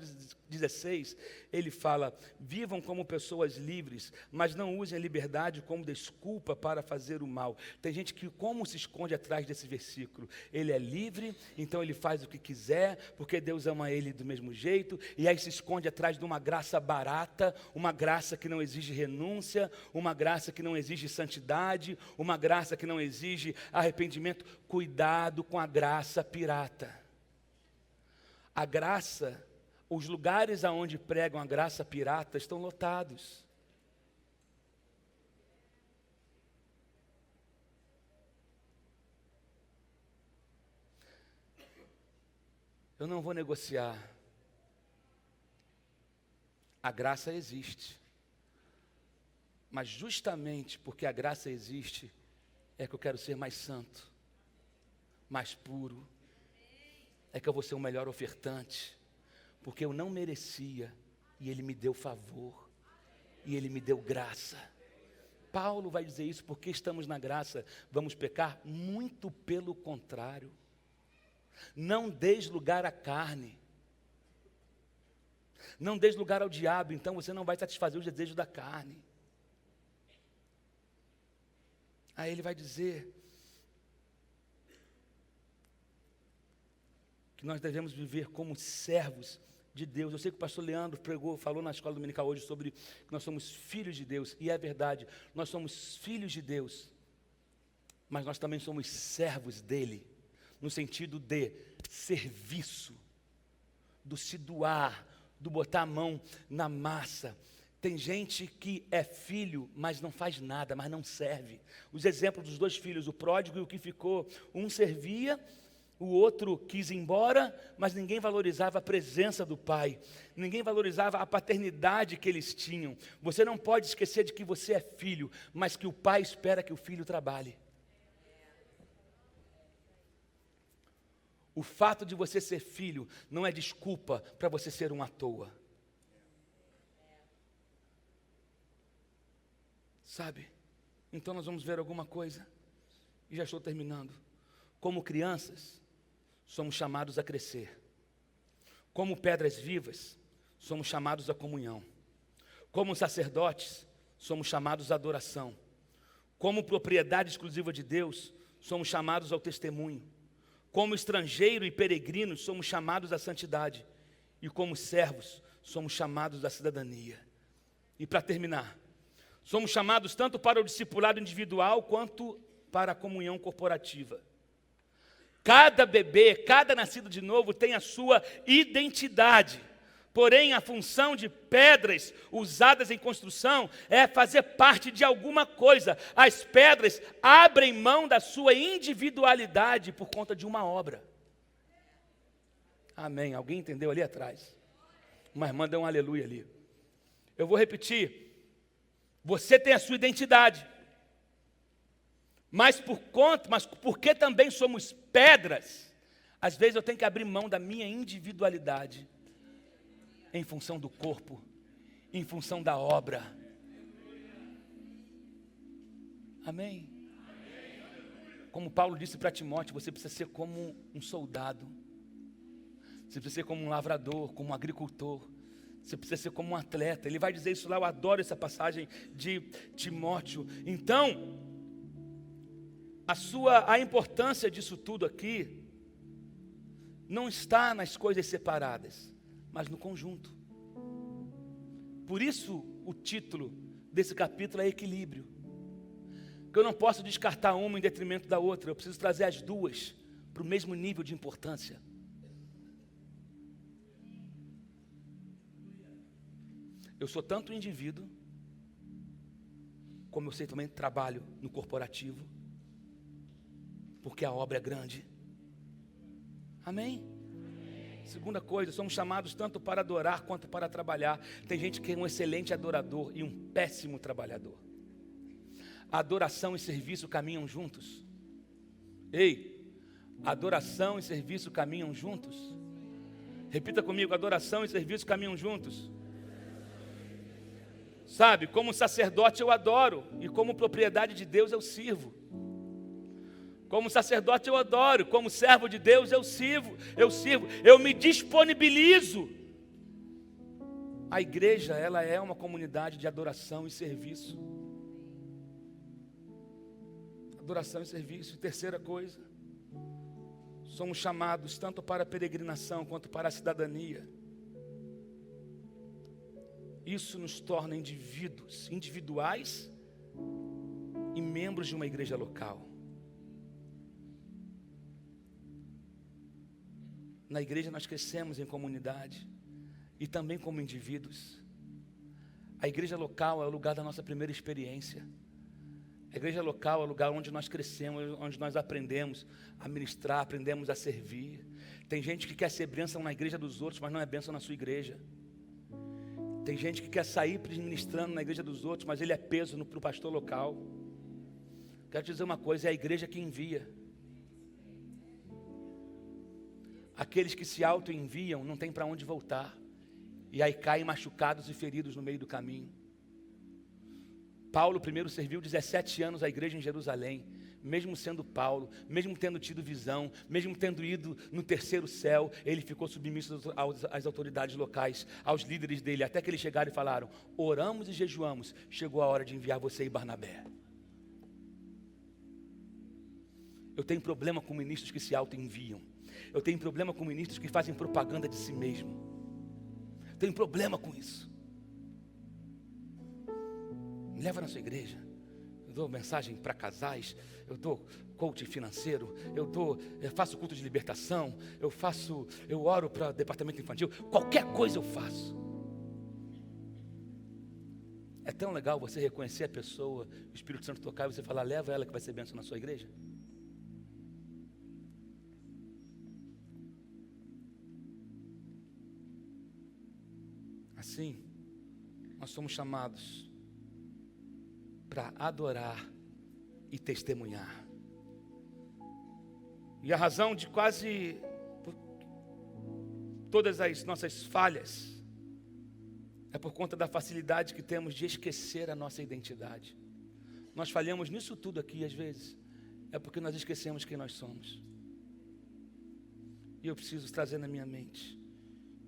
16 ele fala: vivam como pessoas livres, mas não usem a liberdade como desculpa para fazer o mal. Tem gente que como se esconde atrás desse versículo. Ele é livre, então ele faz o que quiser, porque Deus ama ele do mesmo jeito, e aí se esconde atrás de uma graça barata, uma graça que não exige renúncia, uma graça que não exige santidade, uma graça que não exige arrependimento. Cuidado com a graça pirata. A graça, os lugares aonde pregam a graça pirata estão lotados. Eu não vou negociar. A graça existe. Mas justamente porque a graça existe, é que eu quero ser mais santo, mais puro. É que eu vou ser o melhor ofertante, porque eu não merecia, e Ele me deu favor, e Ele me deu graça. Paulo vai dizer isso: porque estamos na graça, vamos pecar? Muito pelo contrário. Não deis lugar à carne, não deis lugar ao diabo, então você não vai satisfazer os desejos da carne. Aí ele vai dizer que nós devemos viver como servos de Deus. Eu sei que o pastor Leandro falou na escola dominical hoje sobre que nós somos filhos de Deus, e é verdade, nós somos filhos de Deus, mas nós também somos servos dele, no sentido de serviço, do se doar, do botar a mão na massa. Tem gente que é filho, mas não faz nada, mas não serve. Os exemplos dos 2 filhos, o pródigo e o que ficou, um servia, o outro quis ir embora, mas ninguém valorizava a presença do pai, ninguém valorizava a paternidade que eles tinham. Você não pode esquecer de que você é filho, mas que o pai espera que o filho trabalhe. O fato de você ser filho não é desculpa para você ser um à toa. Sabe? Então nós vamos ver alguma coisa, e já estou terminando. Como crianças, somos chamados a crescer. Como pedras vivas, somos chamados à comunhão. Como sacerdotes, somos chamados à adoração. Como propriedade exclusiva de Deus, somos chamados ao testemunho. Como estrangeiro e peregrino, somos chamados à santidade. E como servos, somos chamados à cidadania. E para terminar, somos chamados tanto para o discipulado individual quanto para a comunhão corporativa. Cada bebê, cada nascido de novo tem a sua identidade. Porém, a função de pedras usadas em construção é fazer parte de alguma coisa. As pedras abrem mão da sua individualidade por conta de uma obra. Amém. Alguém entendeu ali atrás? Uma irmã deu um aleluia ali. Eu vou repetir. Você tem a sua identidade, mas porque também somos pedras, às vezes eu tenho que abrir mão da minha individualidade, em função do corpo, em função da obra. Amém? Como Paulo disse para Timóteo, você precisa ser como um soldado, você precisa ser como um lavrador, como um agricultor. Você precisa ser como um atleta. Ele vai dizer isso lá, eu adoro essa passagem de Timóteo. Então, a importância disso tudo aqui, não está nas coisas separadas, mas no conjunto. Por isso, o título desse capítulo é equilíbrio. Porque eu não posso descartar uma em detrimento da outra, eu preciso trazer as duas para o mesmo nível de importância. Eu sou tanto indivíduo, como eu sei também trabalho no corporativo, porque a obra é grande. Amém? Segunda coisa, somos chamados tanto para adorar quanto para trabalhar. Tem gente que é um excelente adorador e um péssimo trabalhador. Adoração e serviço caminham juntos. Ei, adoração e serviço caminham juntos. Repita comigo, adoração e serviço caminham juntos. Sabe, como sacerdote eu adoro, e como propriedade de Deus eu sirvo. Como sacerdote eu adoro, como servo de Deus eu sirvo, eu me disponibilizo. A igreja, ela é uma comunidade de adoração e serviço. Adoração e serviço. Terceira coisa, somos chamados tanto para a peregrinação quanto para a cidadania. Isso nos torna individuais e membros de uma igreja local. Na igreja nós crescemos em comunidade e também como indivíduos. A igreja local é o lugar da nossa primeira experiência. A igreja local é o lugar onde nós crescemos, onde nós aprendemos a ministrar, aprendemos a servir. Tem gente que quer ser bênção na igreja dos outros, mas não é bênção na sua igreja. Tem gente que quer sair ministrando na igreja dos outros, mas ele é peso para o pastor local. Quero te dizer uma coisa, é a igreja que envia. Aqueles que se auto-enviam não tem para onde voltar. E aí caem machucados e feridos no meio do caminho. Paulo primeiro serviu 17 anos à igreja em Jerusalém. Mesmo sendo Paulo, mesmo tendo tido visão, mesmo tendo ido no terceiro céu, ele ficou submisso às autoridades locais, aos líderes dele, até que eles chegaram e falaram: oramos e jejuamos, chegou a hora de enviar você e Barnabé. Eu tenho problema com ministros que se auto-enviam. Eu tenho problema com ministros que fazem propaganda de si mesmo. Tenho problema com isso. Me leva na sua igreja. Eu dou mensagem para casais, eu dou coaching financeiro, eu faço culto de libertação, eu oro para departamento infantil, qualquer coisa eu faço. É tão legal você reconhecer a pessoa, o Espírito Santo tocar e você falar, leva ela que vai ser bênção na sua igreja. Assim, nós somos chamados para adorar e testemunhar. E a razão de quase todas as nossas falhas é por conta da facilidade que temos de esquecer a nossa identidade. Nós falhamos nisso tudo aqui às vezes, é porque nós esquecemos quem nós somos. E eu preciso trazer na minha mente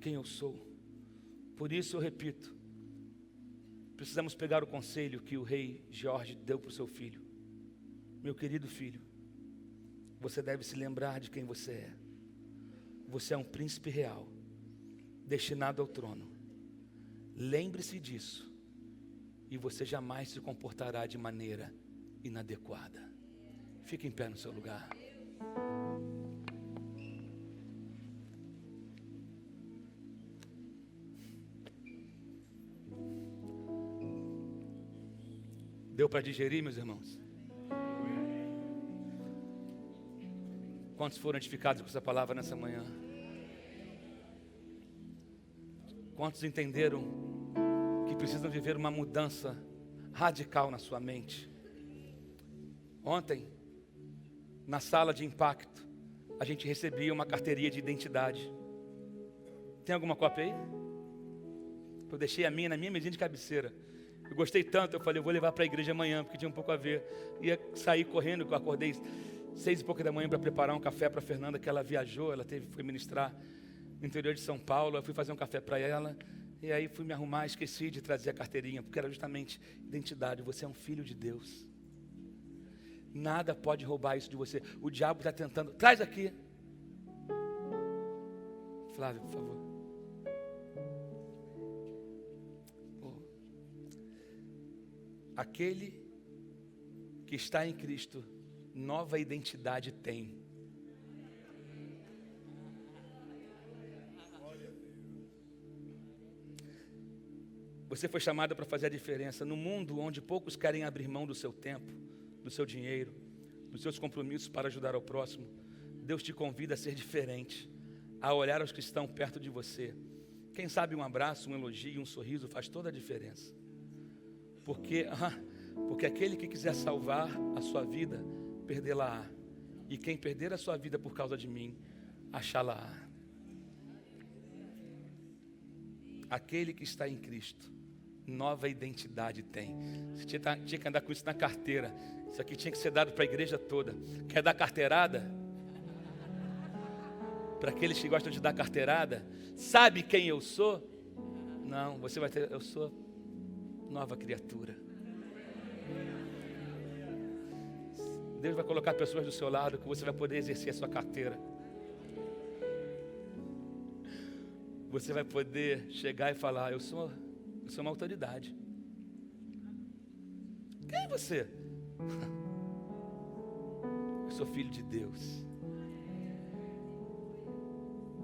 quem eu sou. Por isso eu repito, precisamos pegar o conselho que o rei Jorge deu para o seu filho. Meu querido filho, você deve se lembrar de quem você é. Você é um príncipe real, destinado ao trono. Lembre-se disso, e você jamais se comportará de maneira inadequada. Fique em pé no seu lugar. Deu para digerir, meus irmãos? Quantos foram edificados com essa palavra nessa manhã? Quantos entenderam que precisam viver uma mudança radical na sua mente? Ontem, na sala de impacto, a gente recebia uma carteirinha de identidade. Tem alguma cópia aí? Eu deixei a minha na minha mesinha de cabeceira. Eu gostei tanto, eu falei, eu vou levar para a igreja amanhã, porque tinha um pouco a ver. Ia sair correndo, eu acordei 6h da manhã para preparar um café para a Fernanda, que ela viajou, foi ministrar no interior de São Paulo. Eu fui fazer um café para ela, e aí fui me arrumar, esqueci de trazer a carteirinha, porque era justamente identidade. Você é um filho de Deus. Nada pode roubar isso de você. O diabo está tentando. Traz aqui. Flávio, por favor. Aquele que está em Cristo, nova identidade tem. Você foi chamado para fazer a diferença no mundo onde poucos querem abrir mão do seu tempo, do seu dinheiro, dos seus compromissos para ajudar ao próximo. Deus te convida a ser diferente, a olhar aos que estão perto de você. Quem sabe um abraço, um elogio, um sorriso faz toda a diferença. Porque aquele que quiser salvar a sua vida, perdê-la-á. E quem perder a sua vida por causa de mim, achá-la-á. Aquele que está em Cristo, nova identidade tem. Você tinha que andar com isso na carteira. Isso aqui tinha que ser dado para a igreja toda. Quer dar carteirada? Para aqueles que gostam de dar carteirada, sabe quem eu sou? Não, você vai ter, eu sou nova criatura. Deus vai colocar pessoas do seu lado que você vai poder exercer a sua carteira. Você vai poder chegar e falar, eu sou uma autoridade. Quem é você? Eu sou filho de Deus.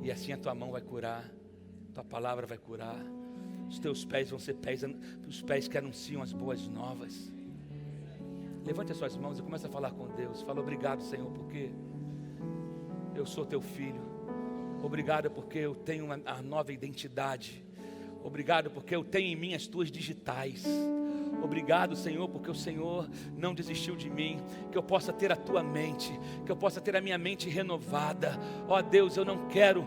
E assim a tua mão vai curar, tua palavra vai curar. Os teus pés vão ser os pés que anunciam as boas novas. Levante as suas mãos e comece a falar com Deus. Fala, obrigado, Senhor, porque eu sou teu filho. Obrigado porque eu tenho a nova identidade. Obrigado porque eu tenho em mim as tuas digitais. Obrigado, Senhor, porque o Senhor não desistiu de mim, que eu possa ter a tua mente, que eu possa ter a minha mente renovada. Ó Deus, eu não quero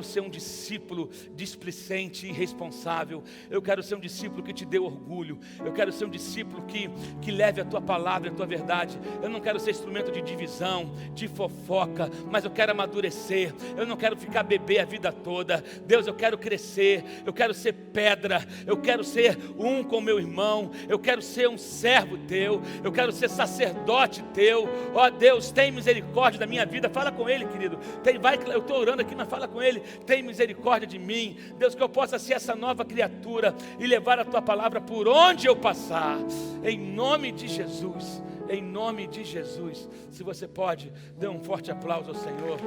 ser um discípulo displicente e irresponsável. Eu quero ser um discípulo que te dê orgulho. Eu quero ser um discípulo que leve a tua palavra, a tua verdade. Eu não quero ser instrumento de divisão, de fofoca, mas eu quero amadurecer. Eu não quero ficar bebê a vida toda. Deus, eu quero crescer, eu quero ser pedra, eu quero ser um com meu irmão. Eu quero ser um servo teu, eu quero ser sacerdote teu. Ó Deus, tem misericórdia da minha vida. Fala com Ele, querido. Eu estou orando aqui, mas fala com Ele. Tem misericórdia de mim, Deus, que eu possa ser essa nova criatura e levar a tua palavra por onde eu passar, em nome de Jesus. Em nome de Jesus. Se você pode, dê um forte aplauso ao Senhor.